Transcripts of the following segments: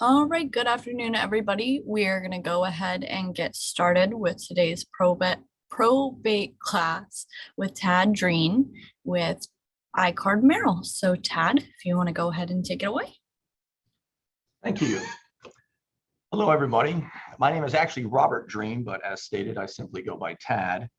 All right, good afternoon, everybody. We are going to go ahead and get started with today's probate class with Tad Drean with Icard Merrill. So Tad, if you want to go ahead and take it away. Thank you. Hello, everybody. My name is actually Robert Drean, but as stated, I simply go by Tad.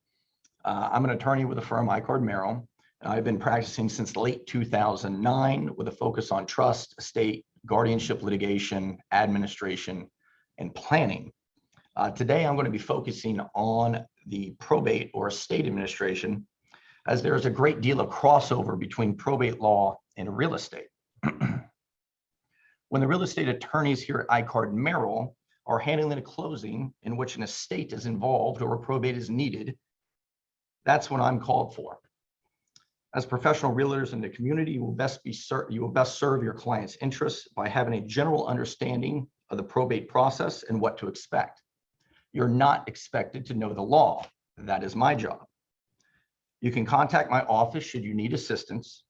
I'm an attorney with the firm Icard Merrill. I've been practicing since late 2009 with a focus on trust, estate, guardianship litigation, administration, and planning. Today, I'm going to be focusing on the probate or estate administration, as there is a great deal of crossover between probate law and real estate. When the real estate attorneys here at Icard Merrill are handling a closing in which an estate is involved or a probate is needed, that's what I'm called for. As professional realtors in the community, you will best serve your client's interests by having a general understanding of the probate process and what to expect. You're not expected to know the law. That is my job. You can contact my office should you need assistance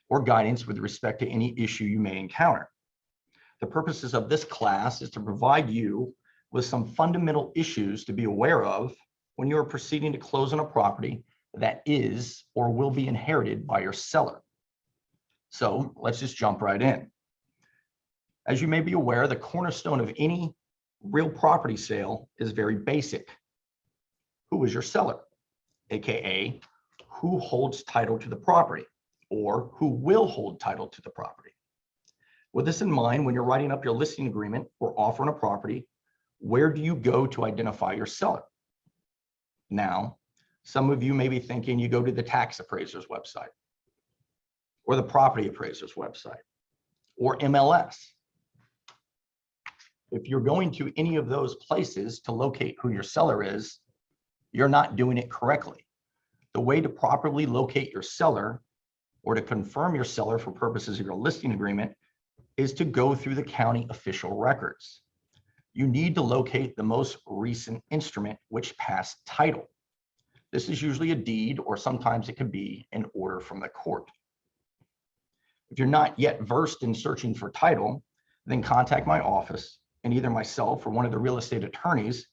or guidance with respect to any issue you may encounter. The purposes of this class is to provide you with some fundamental issues to be aware of when you are proceeding to close on a property that is or will be inherited by your seller. So let's just jump right in. As you may be aware, the cornerstone of any real property sale is very basic. Who is your seller? AKA, who holds title to the property or who will hold title to the property. With this in mind, when you're writing up your listing agreement or offering a property, where do you go to identify your seller? Now, some of you may be thinking you go to the tax appraiser's website or the property appraiser's website or MLS. If you're going to any of those places to locate who your seller is, you're not doing it correctly. The way to properly locate your seller or to confirm your seller for purposes of your listing agreement is to go through the county official records. You need to locate the most recent instrument which passed title. This is usually a deed, or sometimes it could be an order from the court. If you're not yet versed in searching for title, then contact my office, and either myself or one of the real estate attorneys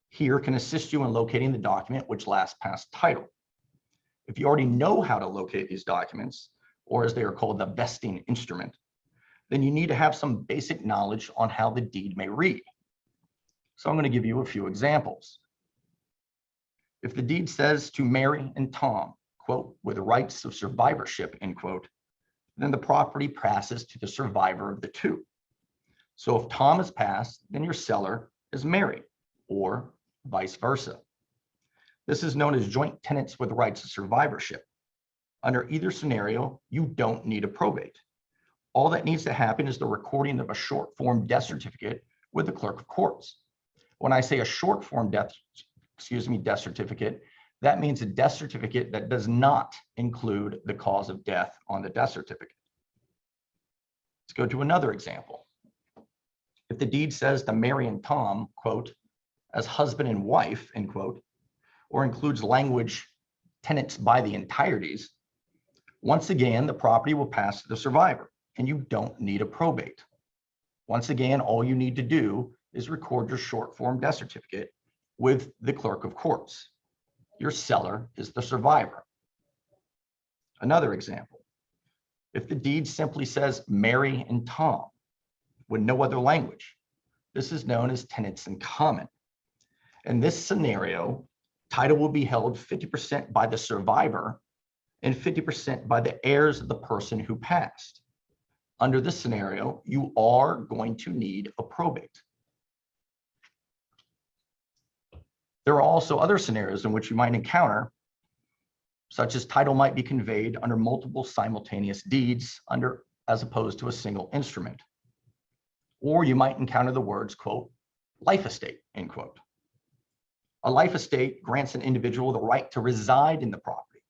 here can assist you in locating the document which last passed title. If you already know how to locate these documents, or as they are called, the vesting instrument, then you need to have some basic knowledge on how the deed may read. So I'm going to give you a few examples. If the deed says to Mary and Tom, quote, with rights of survivorship, end quote, then the property passes to the survivor of the two. So if Tom is passed, then your seller is Mary, or vice versa. This is known as joint tenants with rights of survivorship. Under either scenario, you don't need a probate. All that needs to happen is the recording of a short form death certificate with the clerk of courts. When I say a short form death certificate, that means a death certificate that does not include the cause of death on the death certificate. Let's go to another example. If the deed says to Mary and Tom, quote, as husband and wife, end quote, or includes language tenants by the entireties, once again, the property will pass to the survivor, and you don't need a probate. Once again, all you need to do is record your short form death certificate with the clerk of courts. Your seller is the survivor. Another example, if the deed simply says Mary and Tom with no other language, this is known as tenants in common. In this scenario, title will be held 50% by the survivor and 50% by the heirs of the person who passed. Under this scenario, you are going to need a probate. There are also other scenarios in which you might encounter, such as title might be conveyed under multiple simultaneous deeds as opposed to a single instrument. Or you might encounter the words, quote, life estate, end quote. A life estate grants an individual the right to reside in the property.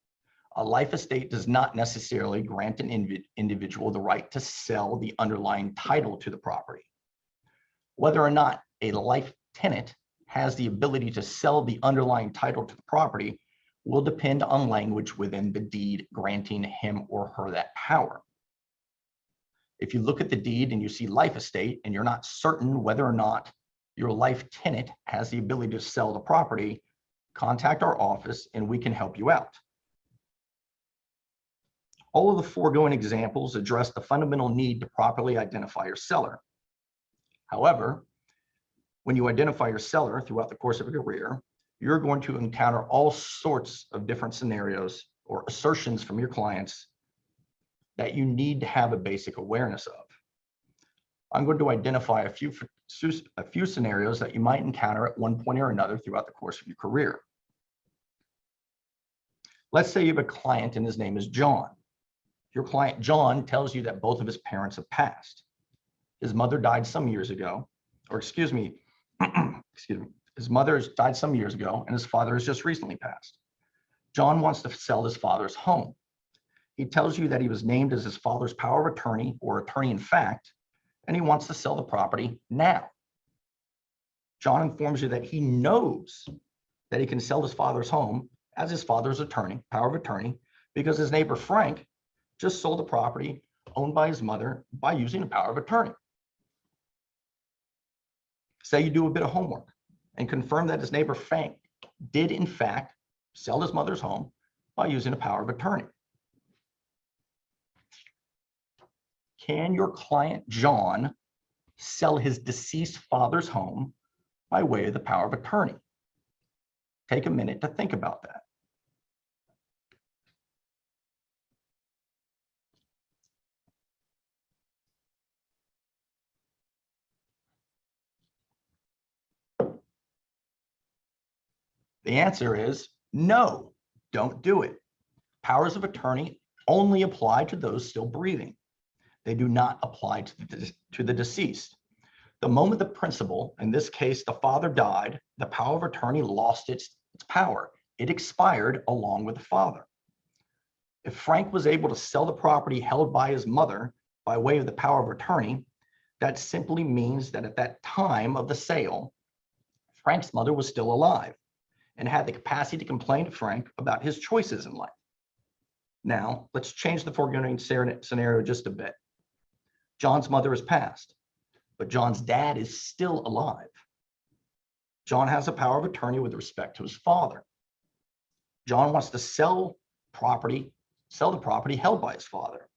A life estate does not necessarily grant an individual the right to sell the underlying title to the property. Whether or not a life tenant has the ability to sell the underlying title to the property will depend on language within the deed granting him or her that power. If you look at the deed and you see life estate and you're not certain whether or not your life tenant has the ability to sell the property, contact our office and we can help you out. All of the foregoing examples address the fundamental need to properly identify your seller. However, when you identify your seller throughout the course of a career, you're going to encounter all sorts of different scenarios or assertions from your clients that you need to have a basic awareness of. I'm going to identify a few scenarios that you might encounter at one point or another throughout the course of your career. Let's say you have a client and his name is John. Your client, John, tells you that both of his parents have passed. His mother died some years ago, or excuse me, his mother has died some years ago and his father has just recently passed. John wants to sell his father's home. He tells you that he was named as his father's power of attorney or attorney in fact, and he wants to sell the property now. John informs you that he knows that he can sell his father's home as his father's attorney, power of attorney, because his neighbor Frank just sold the property owned by his mother by using a power of attorney. Say you do a bit of homework and confirm that his neighbor Frank did in fact sell his mother's home by using a power of attorney. Can your client John sell his deceased father's home by way of the power of attorney? Take a minute to think about that. The answer is no, don't do it. Powers of attorney only apply to those still breathing. They do not apply to the deceased. The moment the principal, in this case, the father died, the power of attorney lost its power. It expired along with the father. If Frank was able to sell the property held by his mother by way of the power of attorney, that simply means that at that time of the sale, Frank's mother was still alive and had the capacity to complain to Frank about his choices in life. Now, let's change the foregoing scenario just a bit. John's mother has passed, but John's dad is still alive. John has a power of attorney with respect to his father. John wants to sell the property held by his father.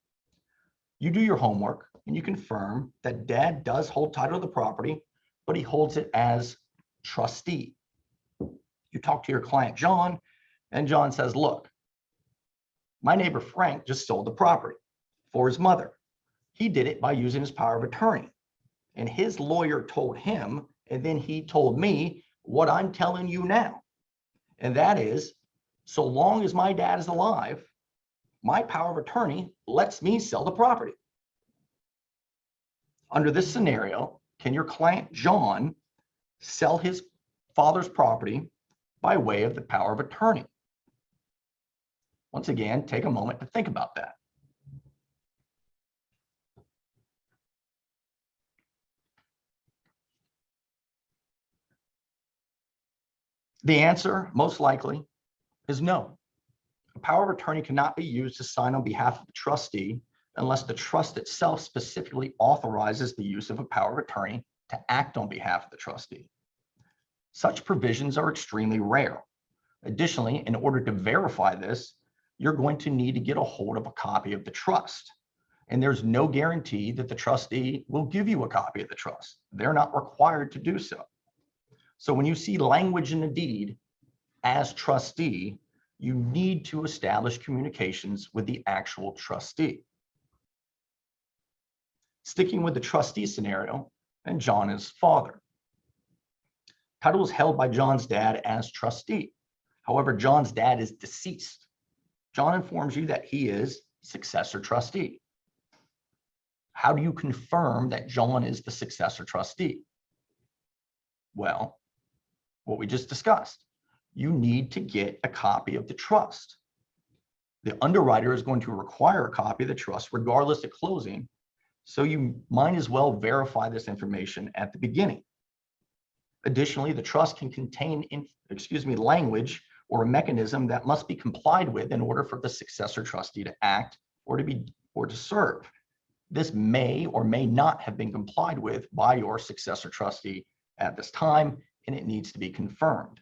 You do your homework and you confirm that dad does hold title of the property, but he holds it as trustee. You talk to your client, John, and John says, look, my neighbor Frank just sold the property for his mother. He did it by using his power of attorney. And his lawyer told him, and then he told me what I'm telling you now. And that is, so long as my dad is alive, my power of attorney lets me sell the property. Under this scenario, can your client, John, sell his father's property by way of the power of attorney? Once again, take a moment to think about that. The answer, most likely, is no. A power of attorney cannot be used to sign on behalf of the trustee unless the trust itself specifically authorizes the use of a power of attorney to act on behalf of the trustee. Such provisions are extremely rare. Additionally, in order to verify this, you're going to need to get a hold of a copy of the trust. And there's no guarantee that the trustee will give you a copy of the trust. They're not required to do so. So when you see language in the deed as trustee, you need to establish communications with the actual trustee. Sticking with the trustee scenario, and John is father. Title is held by John's dad as trustee. However, John's dad is deceased. John informs you that he is successor trustee. How do you confirm that John is the successor trustee? Well, what we just discussed. You need to get a copy of the trust. The underwriter is going to require a copy of the trust regardless of closing, so you might as well verify this information at the beginning. Additionally, the trust can contain language or a mechanism that must be complied with in order for the successor trustee to act or to serve. This may or may not have been complied with by your successor trustee at this time, and it needs to be confirmed.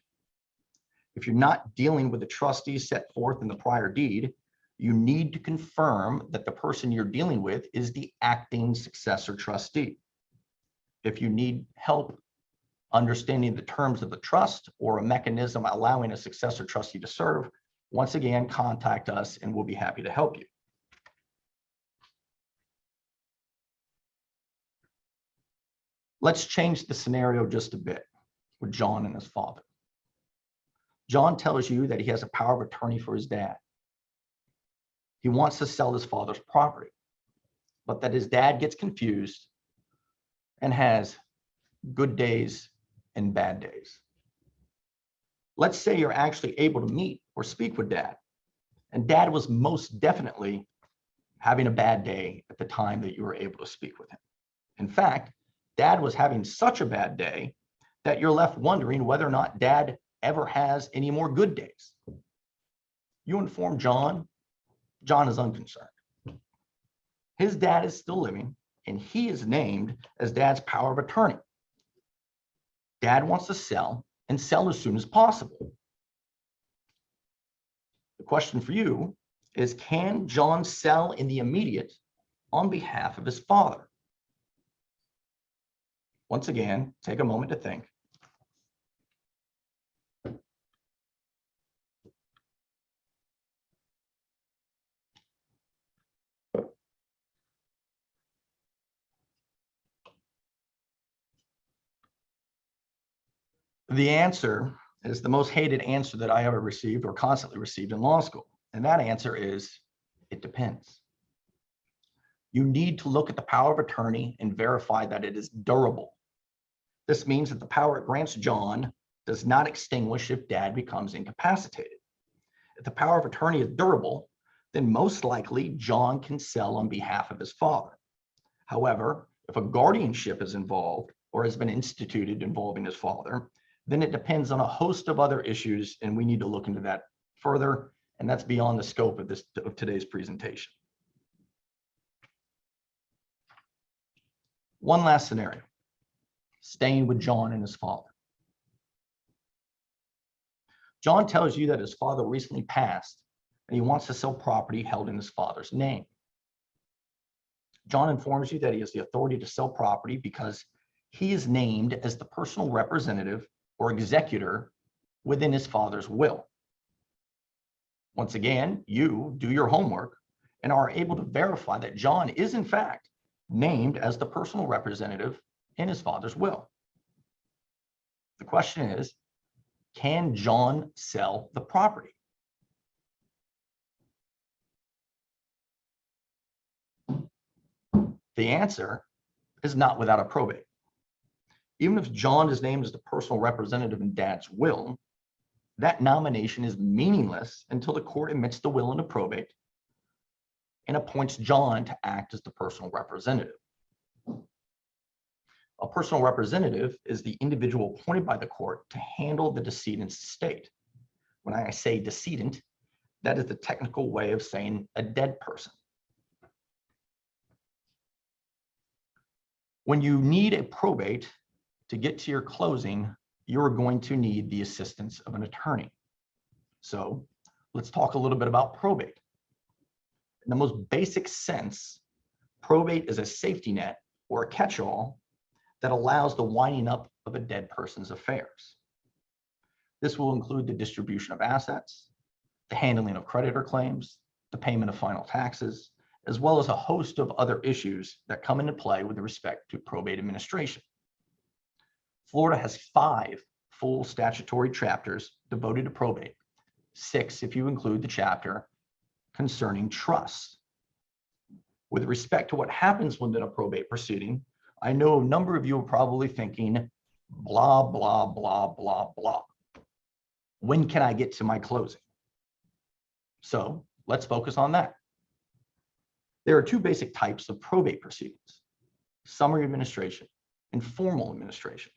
If you're not dealing with the trustee set forth in the prior deed, you need to confirm that the person you're dealing with is the acting successor trustee. If you need help understanding the terms of the trust or a mechanism allowing a successor trustee to serve, once again, contact us and we'll be happy to help you. Let's change the scenario just a bit with John and his father. John tells you that he has a power of attorney for his dad. He wants to sell his father's property, but that his dad gets confused and has good days and bad days. Let's say you're actually able to meet or speak with dad, and dad was most definitely having a bad day at the time that you were able to speak with him. In fact, dad was having such a bad day that you're left wondering whether or not dad ever has any more good days. You inform John. John is unconcerned. His dad is still living, and he is named as dad's power of attorney. Dad wants to sell and sell as soon as possible. The question for you is, can John sell in the immediate on behalf of his father? Once again, take a moment to think. The answer is the most hated answer that I ever received or constantly received in law school. And that answer is, it depends. You need to look at the power of attorney and verify that it is durable. This means that the power it grants John does not extinguish if dad becomes incapacitated. If the power of attorney is durable, then most likely John can sell on behalf of his father. However, if a guardianship is involved or has been instituted involving his father, then it depends on a host of other issues, and we need to look into that further, and that's beyond the scope of today's presentation. One last scenario, staying with John and his father. John tells you that his father recently passed, and he wants to sell property held in his father's name. John informs you that he has the authority to sell property because he is named as the personal representative or executor within his father's will. Once again, you do your homework and are able to verify that John is in fact named as the personal representative in his father's will. The question is, can John sell the property? The answer is not without a probate. Even if John is named as the personal representative in dad's will, that nomination is meaningless until the court admits the will into probate and appoints John to act as the personal representative. A personal representative is the individual appointed by the court to handle the decedent's estate. When I say decedent, that is the technical way of saying a dead person. When you need a probate to get to your closing, you're going to need the assistance of an attorney. So let's talk a little bit about probate. In the most basic sense, probate is a safety net or a catch-all that allows the winding up of a dead person's affairs. This will include the distribution of assets, the handling of creditor claims, the payment of final taxes, as well as a host of other issues that come into play with respect to probate administration. Florida has 5 full statutory chapters devoted to probate, 6 if you include the chapter concerning trusts. With respect to what happens within a probate proceeding, I know a number of you are probably thinking, blah, blah, blah, blah, blah. When can I get to my closing? So let's focus on that. There are 2 basic types of probate proceedings: summary administration and formal administration.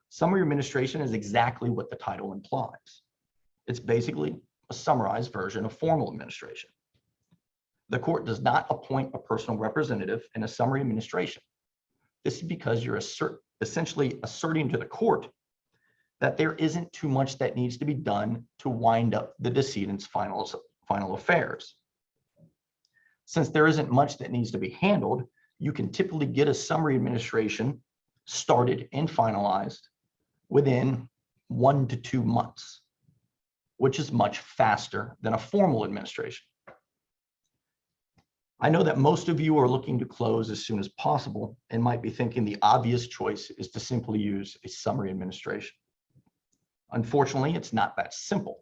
Summary administration is exactly what the title implies. It's basically a summarized version of formal administration. The court does not appoint a personal representative in a summary administration. This is because you're essentially asserting to the court that there isn't too much that needs to be done to wind up the decedent's final affairs. Since there isn't much that needs to be handled, you can typically get a summary administration started and finalized within 1 to 2 months, which is much faster than a formal administration. I know that most of you are looking to close as soon as possible and might be thinking the obvious choice is to simply use a summary administration. Unfortunately, it's not that simple.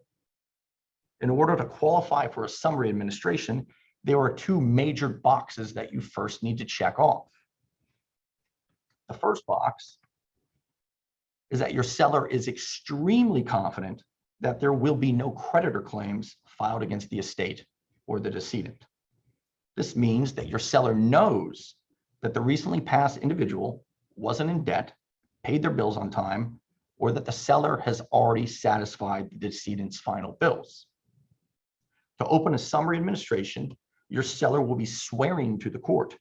In order to qualify for a summary administration, there are 2 major boxes that you first need to check off. The first box is that your seller is extremely confident that there will be no creditor claims filed against the estate or the decedent. This means that your seller knows that the recently passed individual wasn't in debt, paid their bills on time, or that the seller has already satisfied the decedent's final bills. To open a summary administration, your seller will be swearing to the court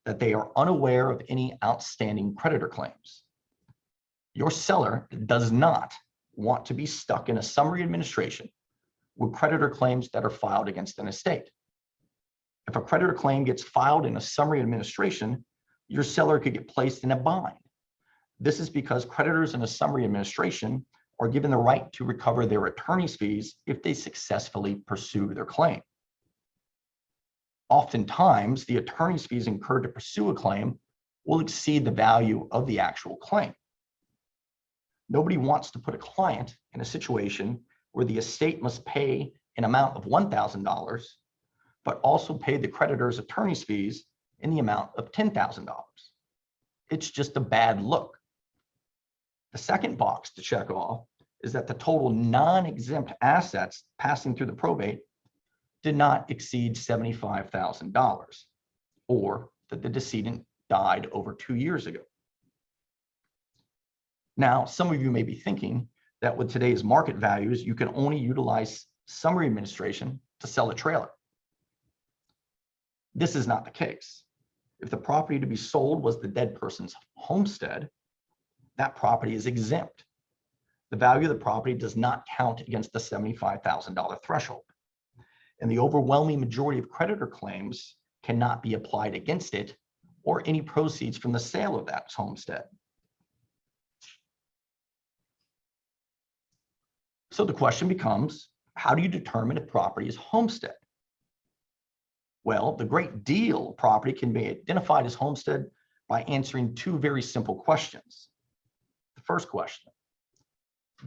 that they are unaware of any outstanding creditor claims. Your seller does not want to be stuck in a summary administration with creditor claims that are filed against an estate. If a creditor claim gets filed in a summary administration, your seller could get placed in a bind. This is because creditors in a summary administration are given the right to recover their attorney's fees if they successfully pursue their claim. Oftentimes, the attorney's fees incurred to pursue a claim will exceed the value of the actual claim. Nobody wants to put a client in a situation where the estate must pay an amount of $1,000, but also pay the creditor's attorney's fees in the amount of $10,000. It's just a bad look. The second box to check off is that the total non-exempt assets passing through the probate did not exceed $75,000, or that the decedent died over 2 years ago. Now, some of you may be thinking that with today's market values, you can only utilize summary administration to sell a trailer. This is not the case. If the property to be sold was the dead person's homestead, that property is exempt. The value of the property does not count against the $75,000 threshold. And the overwhelming majority of creditor claims cannot be applied against it or any proceeds from the sale of that homestead. So the question becomes, how do you determine if property is homestead? Well, the great deal of property can be identified as homestead by answering 2 very simple questions. The first question,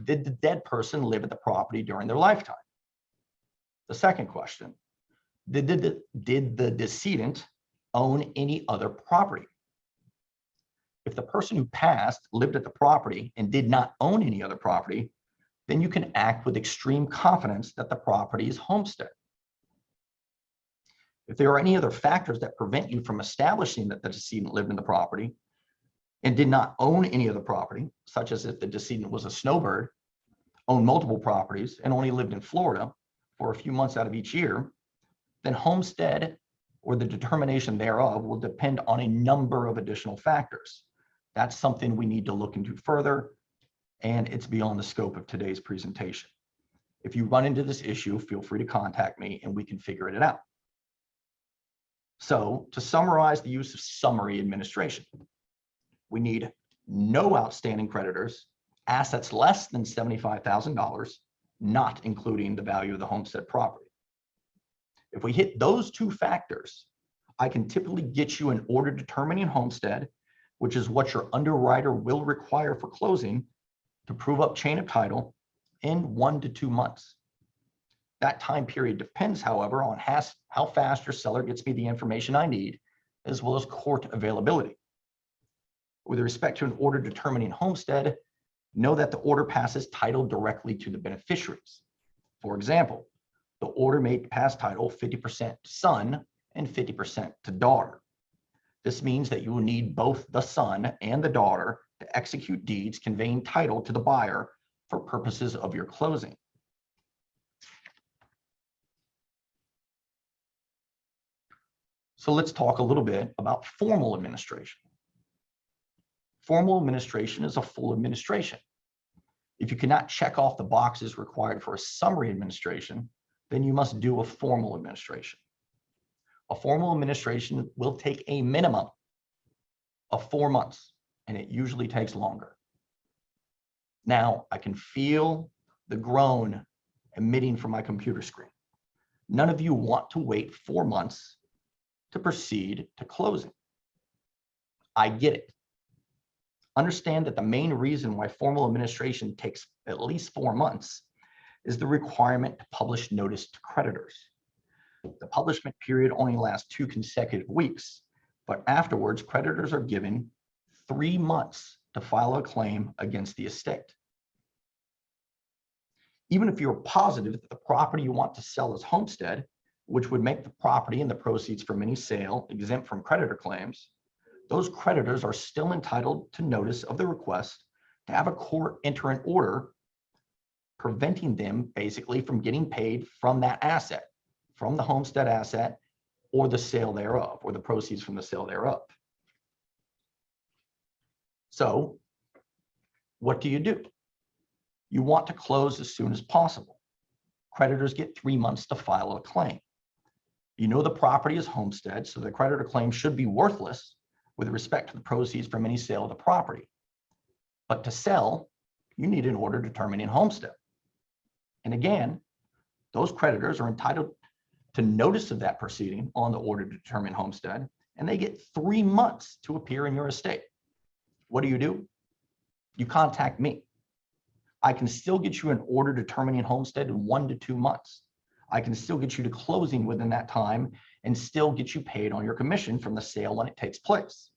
did the dead person live at the property during their lifetime? The second question, did the decedent own any other property? If the person who passed lived at the property and did not own any other property, then you can act with extreme confidence that the property is homestead. If there are any other factors that prevent you from establishing that the decedent lived in the property and did not own any other property, such as if the decedent was a snowbird, owned multiple properties, and only lived in Florida for a few months out of each year, then homestead or the determination thereof will depend on a number of additional factors. That's something we need to look into further, and it's beyond the scope of today's presentation. If you run into this issue, feel free to contact me and we can figure it out. So to summarize the use of summary administration, we need no outstanding creditors, assets less than $75,000, not including the value of the homestead property. If we hit those 2 factors, I can typically get you an order determining homestead, which is what your underwriter will require for closing to prove up chain of title in 1 to 2 months. That time period depends, however, on how fast your seller gets me the information I need, as well as court availability. With respect to an order determining homestead, know that the order passes title directly to the beneficiaries. For example, the order may pass title 50% to son and 50% to daughter. This means that you will need both the son and the daughter to execute deeds conveying title to the buyer for purposes of your closing. So let's talk a little bit about formal administration. Formal administration is a full administration. If you cannot check off the boxes required for a summary administration, then you must do a formal administration. A formal administration will take a minimum of 4 months, and it usually takes longer. Now, I can feel the groan emitting from my computer screen. None of you want to wait 4 months to proceed to closing. I get it. Understand that the main reason why formal administration takes at least 4 months is the requirement to publish notice to creditors. The publishment period only lasts 2 consecutive weeks, but afterwards, creditors are given 3 months to file a claim against the estate. Even if you're positive that the property you want to sell is homestead, which would make the property and the proceeds from any sale exempt from creditor claims, those creditors are still entitled to notice of the request to have a court enter an order preventing them basically from getting paid from that asset, from the homestead asset or the sale thereof, or the proceeds from the sale thereof. So what do? You want to close as soon as possible. Creditors get 3 months to file a claim. You know the property is homestead, so the creditor claim should be worthless with respect to the proceeds from any sale of the property. But to sell, you need an order determining homestead. And again, those creditors are entitled to notice of that proceeding on the order to determine homestead, and they get 3 months to appear in your estate. What do? You contact me. I can still get you an order determining homestead in 1 to 2 months. I can still get you to closing within that time and still get you paid on your commission from the sale when it takes place.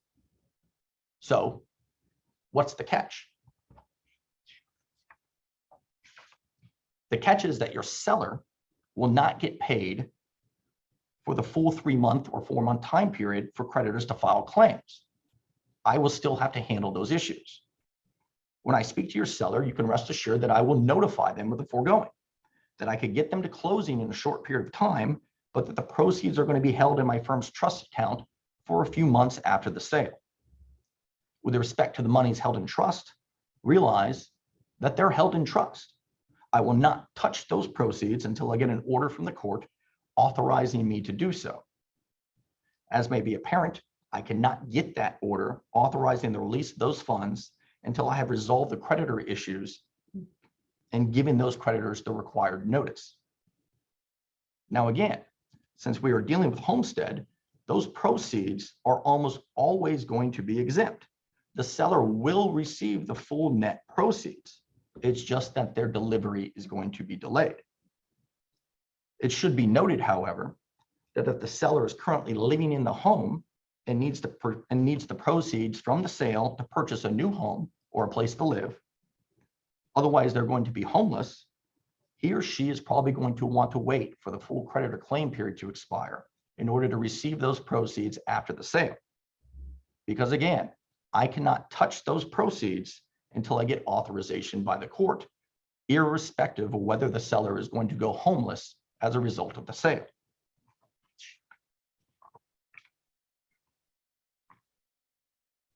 So what's the catch? The catch is that your seller will not get paid for the full 3-month or 4-month time period for creditors to file claims. I will still have to handle those issues. When I speak to your seller, you can rest assured that I will notify them of the foregoing, that I could get them to closing in a short period of time, but that the proceeds are going to be held in my firm's trust account for a few months after the sale. With respect to the monies held in trust, realize that they're held in trust. I will not touch those proceeds until I get an order from the court authorizing me to do so. As may be apparent, I cannot get that order authorizing the release of those funds until I have resolved the creditor issues and given those creditors the required notice. Now again, since we are dealing with homestead, those proceeds are almost always going to be exempt. The seller will receive the full net proceeds. It's just that their delivery is going to be delayed. It should be noted, however, that if the seller is currently living in the home and needs the proceeds from the sale to purchase a new home or a place to live, otherwise they're going to be homeless, he or she is probably going to want to wait for the full creditor claim period to expire in order to receive those proceeds after the sale. Because again, I cannot touch those proceeds until I get authorization by the court, irrespective of whether the seller is going to go homeless as a result of the sale.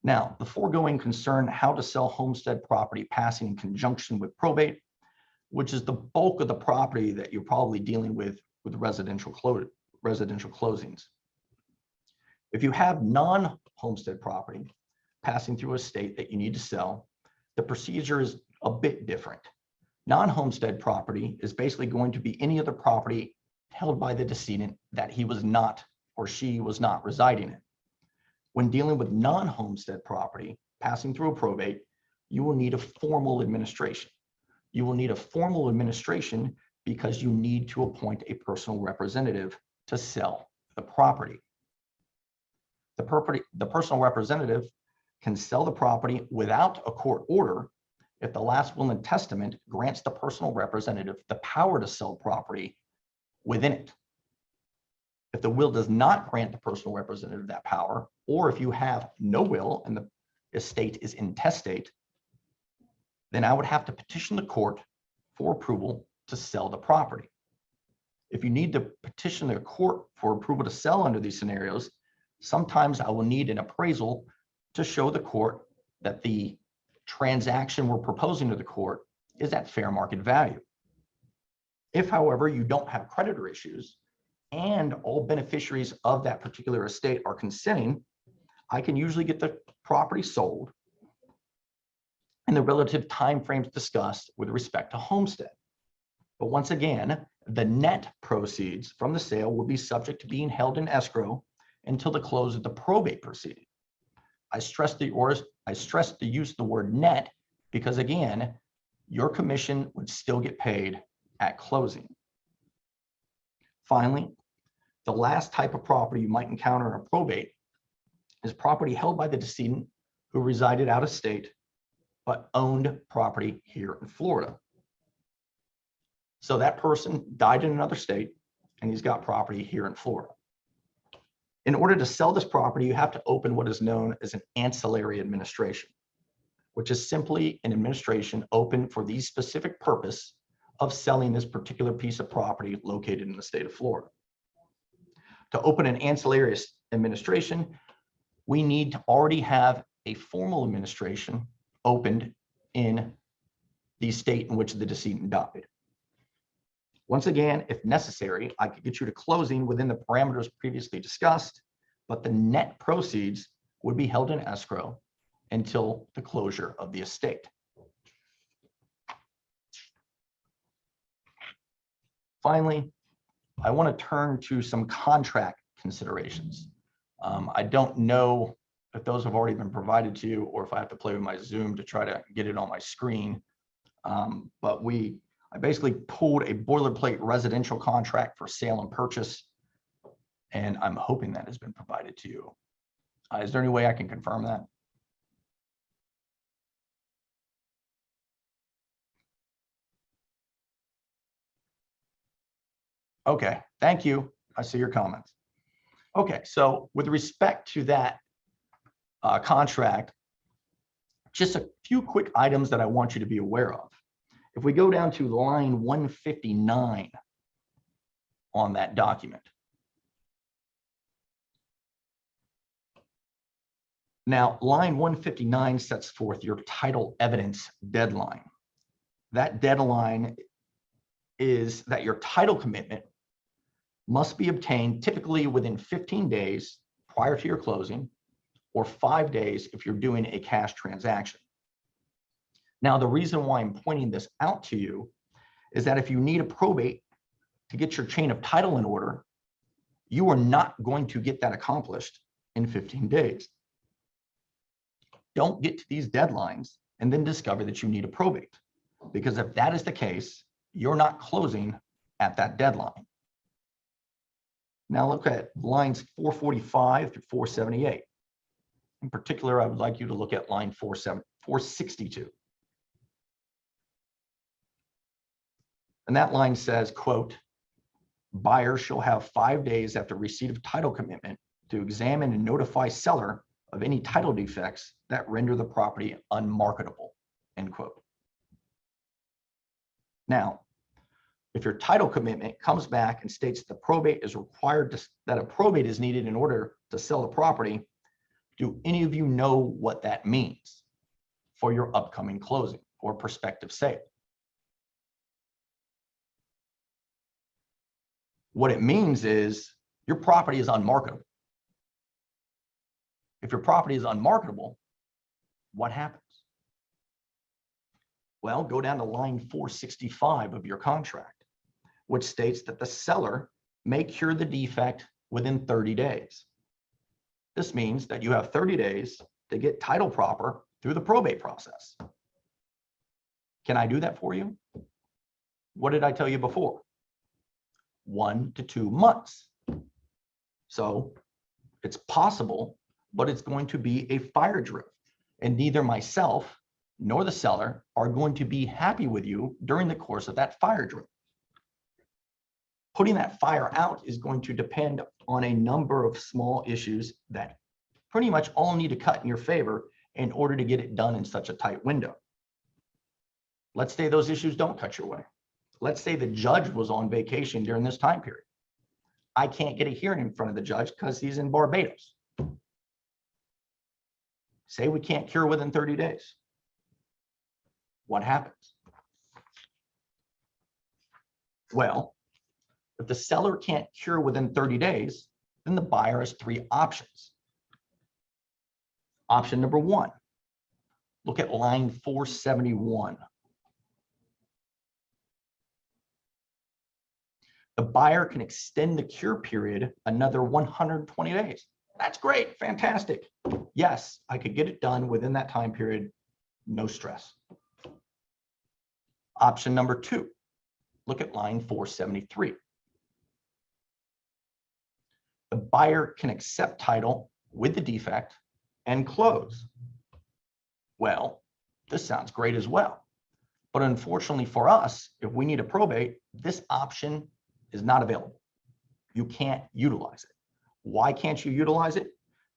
Now, the foregoing concern how to sell homestead property passing in conjunction with probate, which is the bulk of the property that you're probably dealing with residential closings. If you have non-homestead property passing through a state that you need to sell, the procedure is a bit different. Non-homestead property is basically going to be any other property held by the decedent that he was not or she was not residing in. When dealing with non-homestead property passing through a probate, you will need a formal administration. You will need a formal administration because you need to appoint a personal representative to sell the property. The personal representative can sell the property without a court order if the last will and testament grants the personal representative the power to sell property within it. If the will does not grant the personal representative that power, or if you have no will and the estate is intestate, then I would have to petition the court for approval to sell the property. If you need to petition the court for approval to sell under these scenarios, Sometimes I will need an appraisal to show the court that the transaction we're proposing to the court is at fair market value. If, however, you don't have creditor issues and all beneficiaries of that particular estate are consenting, I can usually get the property sold in the relative timeframes discussed with respect to homestead. But once again, the net proceeds from the sale will be subject to being held in escrow until the close of the probate proceeding. I stress the use of the word net because, again, your commission would still get paid at closing. Finally, the last type of property you might encounter in a probate is property held by the decedent who resided out of state but owned property here in Florida. So that person died in another state and he's got property here in Florida. In order to sell this property, you have to open what is known as an ancillary administration, which is simply an administration open for the specific purpose of selling this particular piece of property located in the state of Florida. To open an ancillary administration, we need to already have a formal administration opened in the state in which the decedent died. Once again, if necessary, I could get you to closing within the parameters previously discussed, but the net proceeds would be held in escrow until the closure of the estate. Finally, I want to turn to some contract considerations. I don't know if those have already been provided to you or if I have to play with my Zoom to try to get it on my screen. But I basically pulled a boilerplate residential contract for sale and purchase, and I'm hoping that has been provided to you. Is there any way I can confirm that? Okay, thank you. I see your comments. Okay, so with respect to that contract, just a few quick items that I want you to be aware of. If we go down to line 159 on that document. Now, line 159 sets forth your title evidence deadline. That deadline is that your title commitment must be obtained typically within 15 days prior to your closing, or 5 days if you're doing a cash transaction. Now, the reason why I'm pointing this out to you is that if you need a probate to get your chain of title in order, you are not going to get that accomplished in 15 days. Don't get to these deadlines and then discover that you need a probate, because if that is the case, you're not closing at that deadline. Now look at lines 445 through 478. In particular, I would like you to look at line 462. And that line says, quote, buyer shall have 5 days after receipt of title commitment to examine and notify seller of any title defects that render the property unmarketable, end quote. Now, if your title commitment comes back and states the probate is required, that a probate is needed in order to sell the property, do any of you know what that means for your upcoming closing or prospective sale? What it means is your property is unmarketable. If your property is unmarketable, what happens? Well, go down to line 465 of your contract, which states that the seller may cure the defect within 30 days. This means that you have 30 days to get title proper through the probate process. Can I do that for you? What did I tell you before? 1 to 2 months. So it's possible, but it's going to be a fire drill, and neither myself nor the seller are going to be happy with you during the course of that fire drill. Putting that fire out is going to depend on a number of small issues that pretty much all need to cut in your favor in order to get it done in such a tight window. Let's say those issues don't cut your way. Let's say the judge was on vacation during this time period. I can't get a hearing in front of the judge because he's in Barbados. Say we can't cure within 30 days. What happens? Well, if the seller can't cure within 30 days, then the buyer has three options. Option number one, look at line 471. The buyer can extend the cure period another 120 days. That's great, fantastic. Yes, I could get it done within that time period, no stress. Option number two, look at line 473. The buyer can accept title with the defect and close. Well, this sounds great as well. But unfortunately for us, if we need a probate, this option is not available. You can't utilize it. Why can't you utilize it?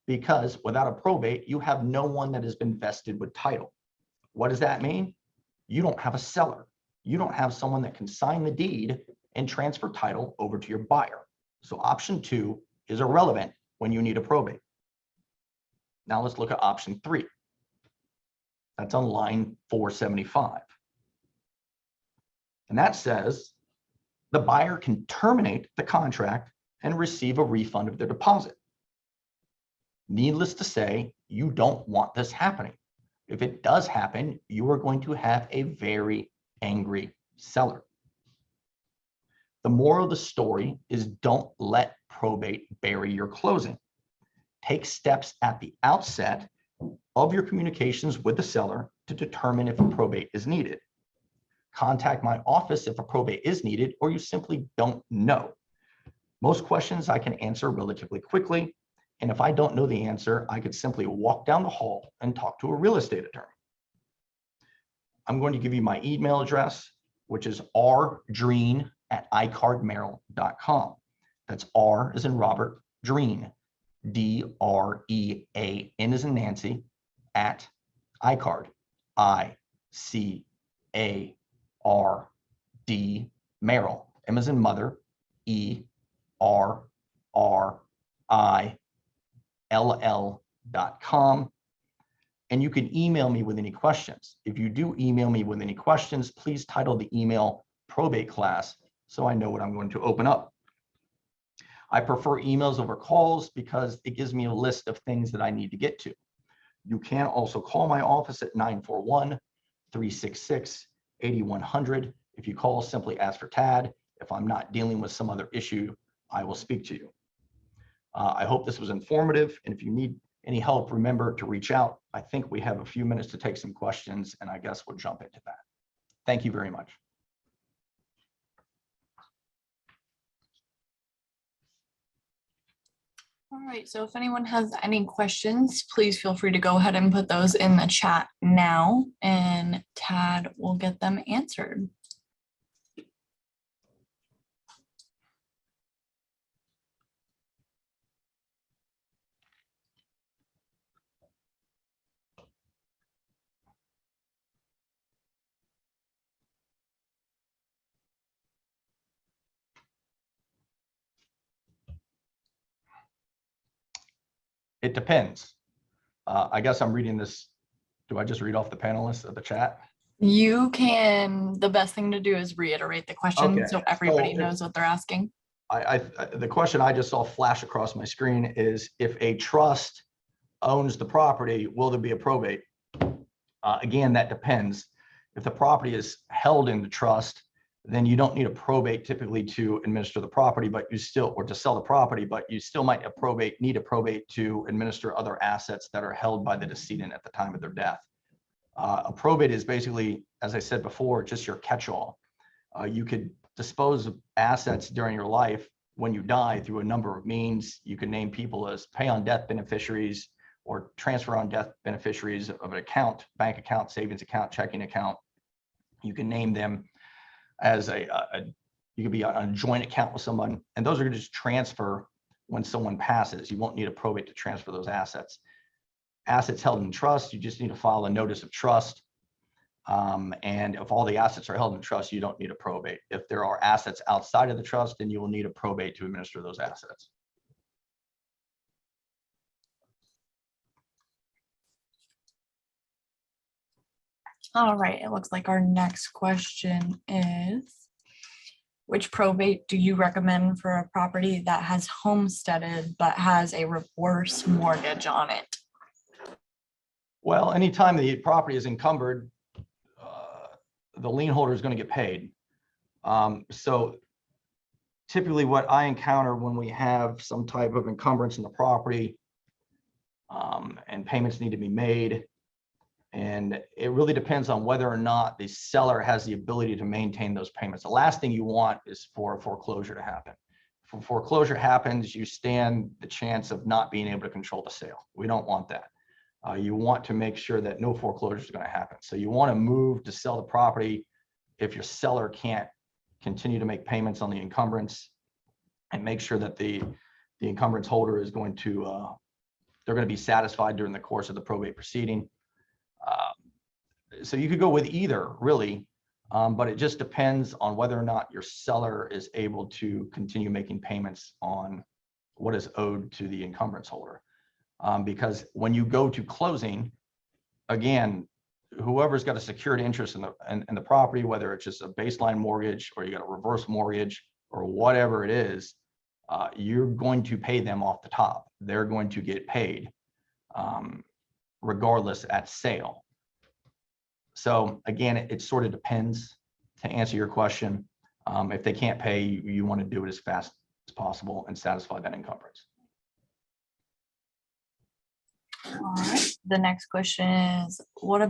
Because without a probate, you have no one that has been vested with title. What does that mean? You don't have a seller. You don't have someone that can sign the deed and transfer title over to your buyer. So option two is irrelevant when you need a probate. Now let's look at option three. That's on line 475. And that says the buyer can terminate the contract and receive a refund of their deposit. Needless to say, you don't want this happening. If it does happen, you are going to have a very angry seller. The moral of the story is don't let probate bury your closing. Take steps at the outset of your communications with the seller to determine if a probate is needed. Contact my office if a probate is needed or you simply don't know. Most questions I can answer relatively quickly, and if I don't know the answer, I could simply walk down the hall and talk to a real estate attorney. I'm going to give you my email address, which is rdrean@icardmerrill.com. That's R as in Robert, Drean, D-R-E-A-N as in Nancy, at Icard, I-C-A-R-D, Merrill, M as in mother, E-R-R-I-L-L.com. And you can email me with any questions. If you do email me with any questions, please title the email Probate Class so I know what I'm going to open up. I prefer emails over calls because it gives me a list of things that I need to get to. You can also call my office at 941-366-8100. If you call, simply ask for Tad. If I'm not dealing with some other issue, I will speak to you. I hope this was informative, and if you need any help, remember to reach out. I think we have a few minutes to take some questions, and I guess we'll jump into that. Thank you very much. All right, so if anyone has any questions, please feel free to go ahead and put those in the chat now, and Tad will get them answered. It depends. I guess I'm reading this. Do I just read off the panelists of the chat? You can, the best thing to do is reiterate the question Okay, so everybody so knows what they're asking. The question I just saw flash across my screen is, if a trust owns the property, will there be a probate? Again, that depends. If the property is held in the trust, then you don't need a probate typically to administer the property, but you still, or to sell the property, but you still might need a probate to administer other assets that are held by the decedent at the time of their death. A probate is basically, as I said before, just your catch-all. You could dispose of assets during your life when you die through a number of means. You can name people as pay on death beneficiaries or transfer on death beneficiaries of an account, bank account, savings account, checking account. You can name them as you could be on a joint account with someone, and those are just transfer when someone passes. You won't need a probate to transfer those assets. Assets held in trust, you just need to file a notice of trust. And if all the assets are held in trust, you don't need a probate. If there are assets outside of the trust, then you will need a probate to administer those assets. All right, it looks like our next question is, which probate do you recommend for a property that has homesteaded but has a reverse mortgage on it? Well, anytime the property is encumbered, the lien holder is going to get paid. So typically what I encounter when we have some type of encumbrance in the property, and payments need to be made, and it really depends on whether or not the seller has the ability to maintain those payments. The last thing you want is for a foreclosure to happen. If foreclosure happens, you stand the chance of not being able to control the sale. We don't want that. You want to make sure that no foreclosure is going to happen. So you want to move to sell the property if your seller can't continue to make payments on the encumbrance, and make sure that the encumbrance holder is going to, they're going to be satisfied during the course of the probate proceeding. So you could go with either, really, but it just depends on whether or not your seller is able to continue making payments on what is owed to the encumbrance holder. Because when you go to closing, again, whoever's got a secured interest in the property, whether it's just a baseline mortgage or you got a reverse mortgage or whatever it is, you're going to pay them off the top. They're going to get paid regardless at sale. So again, it sort of depends. To answer your question, if they can't pay, you want to do it as fast as possible and satisfy that encumbrance. All right, the next question is, what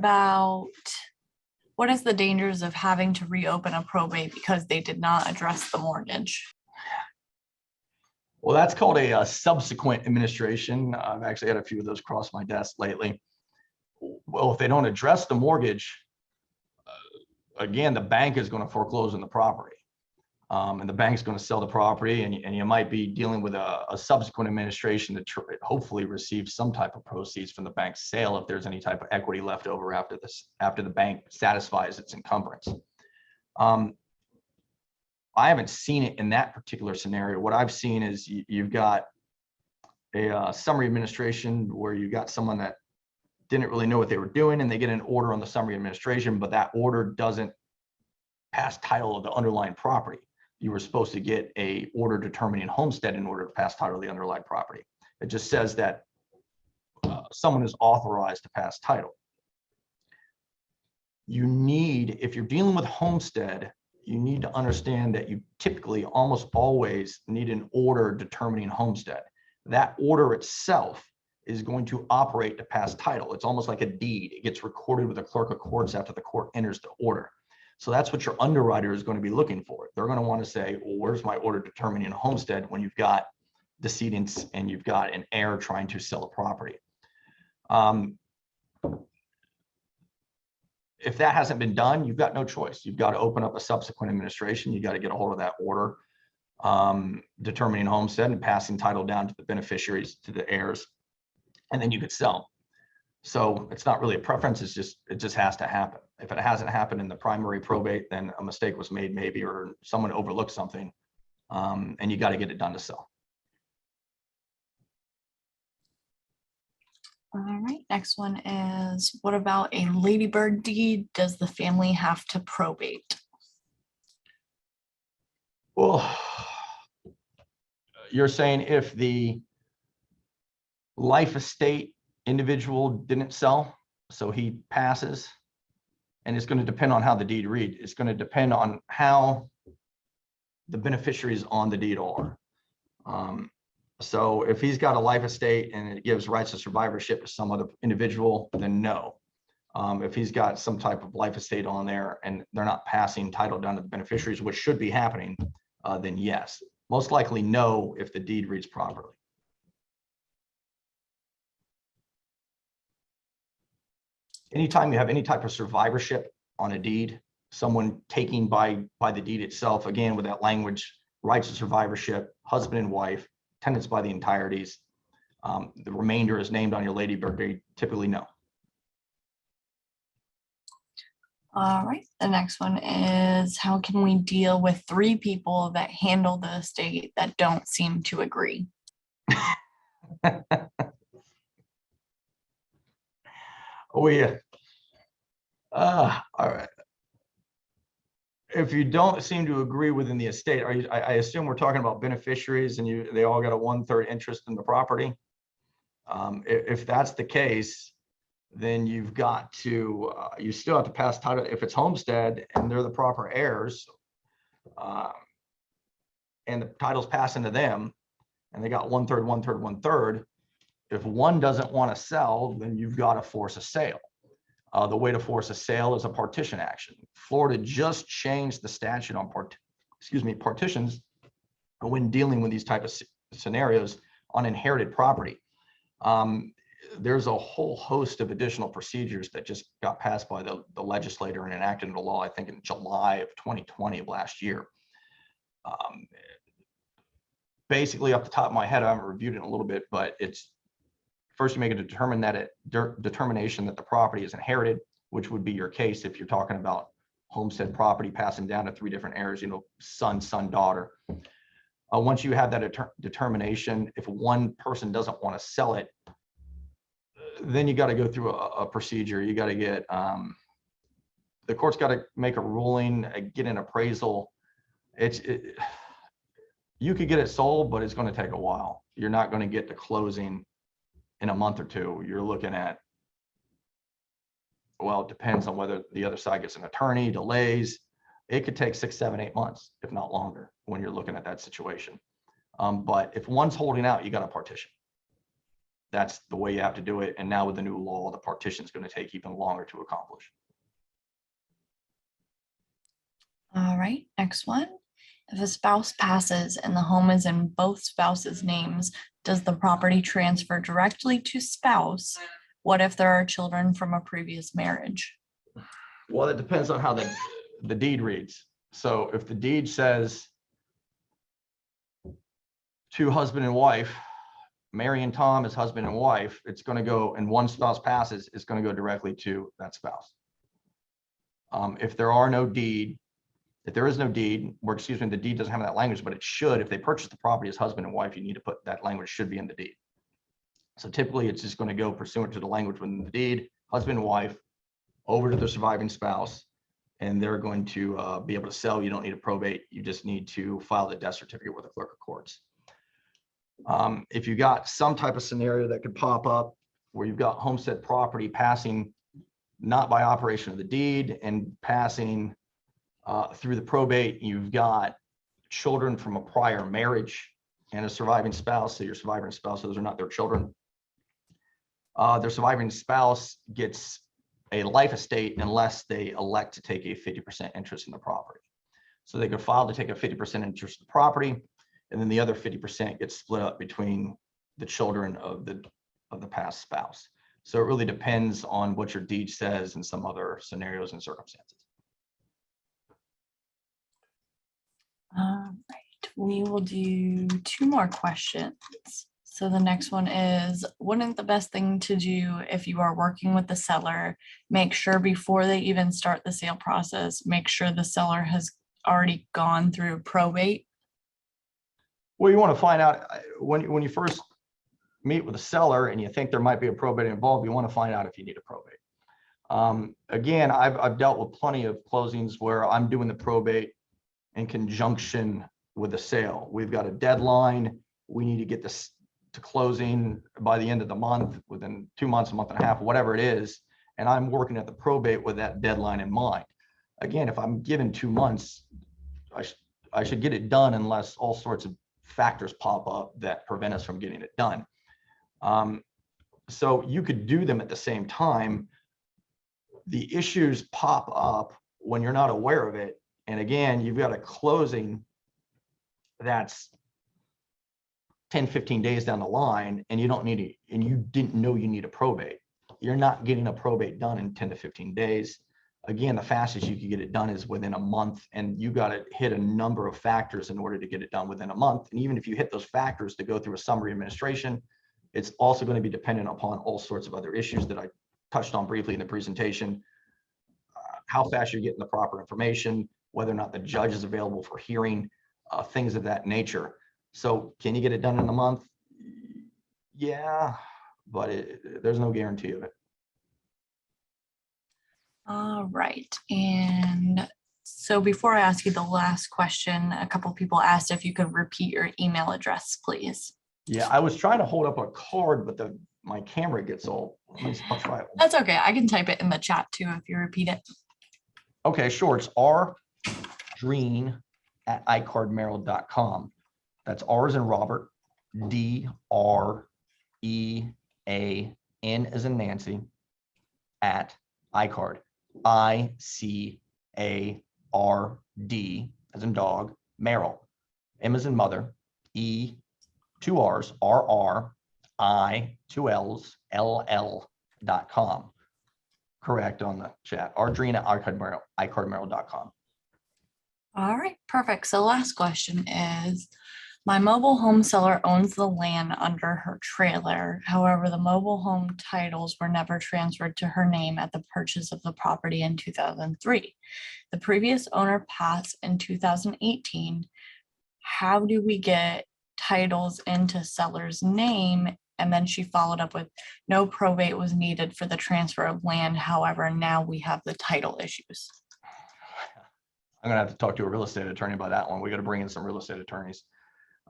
is the dangers of having to reopen a probate because they did not address the mortgage? Well, that's called a subsequent administration. I've actually had a few of those cross my desk lately. Well, if they don't address the mortgage, again, the bank is going to foreclose on the property, and the bank's going to sell the property, and you might be dealing with a subsequent administration that hopefully receives some type of proceeds from the bank's sale if there's any type of equity left over after the bank satisfies its encumbrance. I haven't seen it in that particular scenario. What I've seen is you've got a summary administration where you got someone that didn't really know what they were doing, and they get an order on the summary administration, but that order doesn't pass title of the underlying property. You were supposed to get a order determining homestead in order to pass title of the underlying property. It just says that someone is authorized to pass title. You need, if you're dealing with homestead, you need to understand that you typically almost always need an order determining homestead. That order itself is going to operate to pass title. It's almost like a deed. It gets recorded with the clerk of courts after the court enters the order. So that's what your underwriter is going to be looking for. They're going to want to say, well, where's my order determining homestead when you've got decedents and you've got an heir trying to sell a property. If that hasn't been done, you've got no choice. You've got to open up a subsequent administration. You got to get a hold of that order determining homestead and passing title down to the beneficiaries, to the heirs, and then you could sell. So it's not really a preference. It just has to happen. If it hasn't happened in the primary probate, then a mistake was made maybe, or someone overlooked something, and you got to get it done to sell. All right, next one is, what about a ladybird deed? Does the family have to probate? Well, you're saying if the life estate individual didn't sell, so he passes, and it's going to depend on how the deed reads. It's going to depend on how the beneficiaries on the deed are. So if he's got a life estate and it gives rights of survivorship to some other individual, then no. If he's got some type of life estate on there and they're not passing title down to the beneficiaries, which should be happening, then yes. Most likely no if the deed reads properly. Anytime you have any type of survivorship on a deed, someone taking by the deed itself, again, with that language, rights of survivorship, husband and wife, tenants by the entireties, the remainder is named on your ladybird deed, typically no. All right, the next one is, how can we deal with 3 people that handle the estate that don't seem to agree? Oh yeah. All right. If you don't seem to agree within the estate, are you, I assume we're talking about beneficiaries and they all got a 1/3 interest in the property. If that's the case, then you've got to, you still have to pass title. If it's homestead and they're the proper heirs, and the title's passing to them, and they got 1/3, 1/3, 1/3. If one doesn't want to sell, then you've got to force a sale. The way to force a sale is a partition action. Florida just changed the statute on partitions when dealing with these type of scenarios on inherited property. There's a whole host of additional procedures that just got passed by the legislator and enacted into law, I think in July of 2020 of last year. Basically, off the top of my head, I haven't reviewed it in a little bit, but it's first you make a determination that the property is inherited, which would be your case if you're talking about homestead property passing down to 3 different heirs, you know, son, daughter. Once you have that determination, if one person doesn't want to sell it, then you got to go through a procedure. You got to get, the court's got to make a ruling, get an appraisal. You could get it sold, but it's going to take a while. You're not going to get to closing in a month or 2. You're looking at, well, it depends on whether the other side gets an attorney, delays. It could take 6, 7, 8 months, if not longer, when you're looking at that situation. But if one's holding out, you got to partition. That's the way you have to do it. And now with the new law, the partition is going to take even longer to accomplish. All right, next one. If a spouse passes and the home is in both spouses' names, does the property transfer directly to spouse? What if there are children from a previous marriage? Well, it depends on how the deed reads. So if the deed says to husband and wife, Mary and Tom is husband and wife, it's going to go, and one spouse passes, it's going to go directly to that spouse. If there are no deed, if there is no deed, or excuse me, the deed doesn't have that language, but it should. If they purchase the property as husband and wife, you need to put that language should be in the deed. So typically it's just going to go pursuant to the language within the deed, husband and wife, over to the surviving spouse, and they're going to be able to sell. You don't need a probate. You just need to file the death certificate with the clerk of courts. If you got some type of scenario that could pop up where you've got homestead property passing not by operation of the deed and passing through the probate, you've got children from a prior marriage and a surviving spouse. So your surviving spouse, those are not their children. Their surviving spouse gets a life estate unless they elect to take a 50% interest in the property. So they could file to take a 50% interest in the property, and then the other 50% gets split up between the children of the past spouse. So it really depends on what your deed says and some other scenarios and circumstances. All right, we will do 2 more questions. So the next one is, wouldn't the best thing to do if you are working with the seller, make sure before they even start the sale process, make sure the seller has already gone through probate? Well, you want to find out when you first meet with a seller and you think there might be a probate involved, you want to find out if you need a probate. Again, I've dealt with plenty of closings where I'm doing the probate in conjunction with the sale. We've got a deadline. We need to get this to closing by the end of the month, within 2 months, a month and a half, whatever it is. And I'm working at the probate with that deadline in mind. Again, if I'm given 2 months, I should get it done unless all sorts of factors pop up that prevent us from getting it done. So you could do them at the same time. The issues pop up when you're not aware of it. And again, you've got a closing that's 10, 15 days down the line, and you don't need it, and you didn't know you need a probate. You're not getting a probate done in 10 to 15 days. Again, the fastest you can get it done is within a month, and you got to hit a number of factors in order to get it done within a month. And even if you hit those factors to go through a summary administration, it's also going to be dependent upon all sorts of other issues that I touched on briefly in the presentation. How fast you're getting the proper information, whether or not the judge is available for hearing, things of that nature. So can you get it done in a month? Yeah, but there's no guarantee of it. All All right. And so before I ask you the last question, a couple people asked if you could repeat your email address, please. Yeah, I was trying to hold up a card, but my camera gets all, I'll try it. That's okay. I can type it in the chat too if you repeat it. Okay, sure. It's rdrean@icardmerrill.com. That's R as in Robert, DREAN as in Nancy, at Icard, ICARD as in dog, Merrill, M as in mother, E, 2 R's, RR, I, 2 L's, LL.com. Correct on the chat. rdrean@icardmerrill.com. All right, perfect. So last question is, my mobile home seller owns the land under her trailer. However, the mobile home titles were never transferred to her name at the purchase of the property in 2003. The previous owner passed in 2018. How do we get titles into seller's name? And then she followed up with, no probate was needed for the transfer of land. However, now we have the title issues. I'm gonna have to talk to a real estate attorney about that one. We got to bring in some real estate attorneys.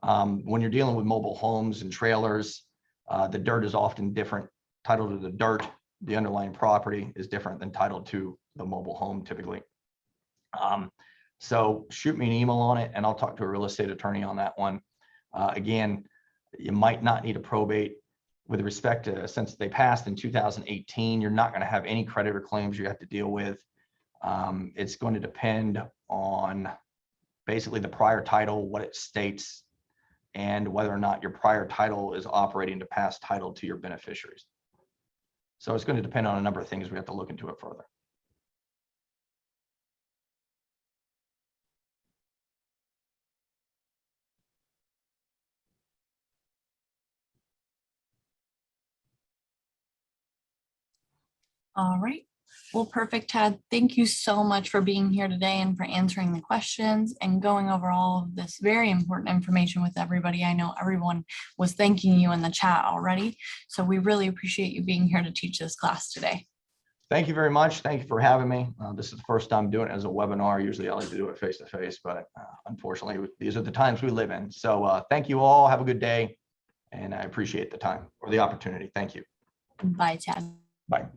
When you're dealing with mobile homes and trailers, the dirt is often different. Title to the dirt, the underlying property is different than title to the mobile home typically. So shoot me an email on it and I'll talk to a real estate attorney on that one. Again, you might not need a probate with respect to, since they passed in 2018, you're not going to have any creditor claims you have to deal with. It's going to depend on basically the prior title, what it states, and whether or not your prior title is operating to pass title to your beneficiaries. So it's going to depend on a number of things. We have to look into it further. All right. Well, perfect, Tad. Thank you so much for being here today and for answering the questions and going over all of this very important information with everybody. I know everyone was thanking you in the chat already, so we really appreciate you being here to teach this class today. Thank you very much. Thank you for having me. This is the first time doing it as a webinar. Usually I like to do it face to face, but unfortunately, these are the times we live in. So thank you all. Have a good day. And I appreciate the time or the opportunity. Thank you. Bye, Tad. Bye.